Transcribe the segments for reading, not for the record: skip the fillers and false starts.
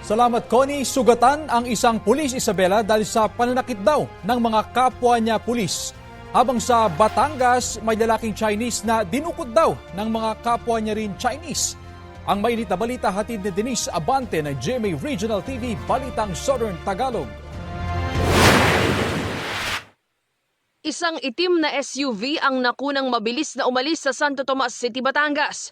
Salamat, Connie. Sugatan ang isang pulis, Isabela, dahil sa pananakit daw ng mga kapwa niya pulis. Habang sa Batangas, may lalaking Chinese na dinukot daw ng mga kapwa niya rin Chinese. Ang mainit na balita hatid ni Denise Abante ng GMA Regional TV, Balitang Southern Tagalog. Isang itim na SUV ang nakunang mabilis na umalis sa Santo Tomas City, Batangas.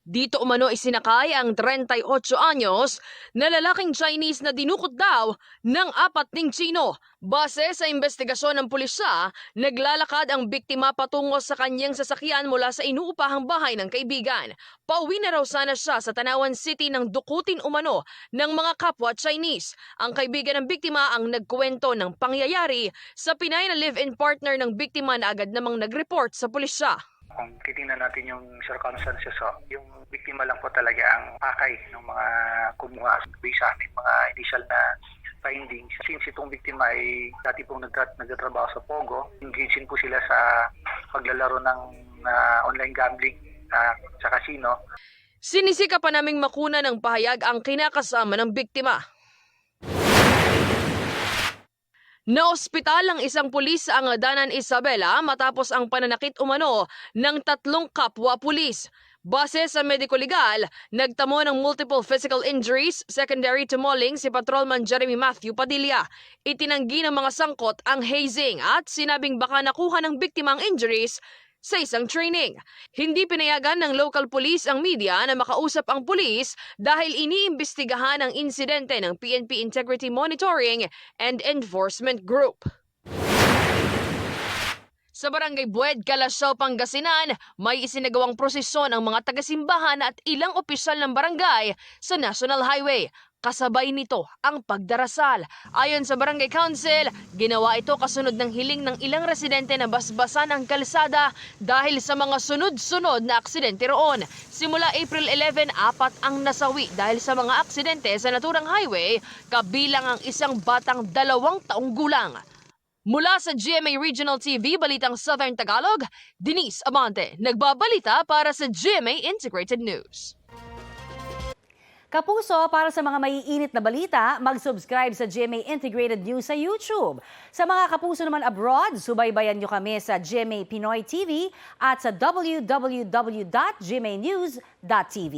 Dito umano isinakay ang 38 anyos na lalaking Chinese na dinukot daw ng 4 Tsino. Base sa investigasyon ng pulisya, naglalakad ang biktima patungo sa kanyang sasakyan mula sa inuupahang bahay ng kaibigan. Pauwi na raw sana siya sa Tanawan City nang dukutin umano ng mga kapwa Chinese. Ang kaibigan ng biktima ang nagkuwento ng pangyayari sa Pinay na live-in partner ng biktima na agad namang nag-report sa pulisya. Kung titingnan natin yung circumstances, yung biktima lang po talaga ang pakay ng mga kumuha based sa aming mga initial na findings. Since itong biktima ay dati pong nagtatrabaho sa Pogo, engaging po sila sa paglalaro ng online gambling sa casino. Sinisika pa naming makuna ng pahayag ang kinakasama ng biktima. Naospital ang isang pulis sa Angadanan, Isabela matapos ang pananakit umano ng 3 kapwa pulis. Base sa mediko legal, nagtamo ng multiple physical injuries secondary to mauling si Patrolman Jeremy Matthew Padilla. Itinanggi ng mga sangkot ang hazing at sinabing baka nakuha ng biktima ang injuries sa isang training. Hindi pinayagan ng local police ang media na makausap ang pulis dahil iniimbestigahan ang insidente ng PNP Integrity Monitoring and Enforcement Group. Sa Barangay Bued, Calasiao, Pangasinan, may isinagawang prosesyon ang mga taga-simbahan at ilang opisyal ng barangay sa National Highway. Kasabay nito ang pagdarasal. Ayon sa Barangay Council, ginawa ito kasunod ng hiling ng ilang residente na basbasan ang kalsada dahil sa mga sunod-sunod na aksidente roon. Simula April 11, 4 ang nasawi dahil sa mga aksidente sa naturang highway, kabilang ang isang batang 2 taong gulang. Mula sa GMA Regional TV, Balitang Southern Tagalog, Denise Abante, nagbabalita para sa GMA Integrated News. Kapuso, para sa mga maiinit na balita, mag-subscribe sa GMA Integrated News sa YouTube. Sa mga kapuso naman abroad, subaybayan nyo kami sa GMA Pinoy TV at sa www.gmanews.tv.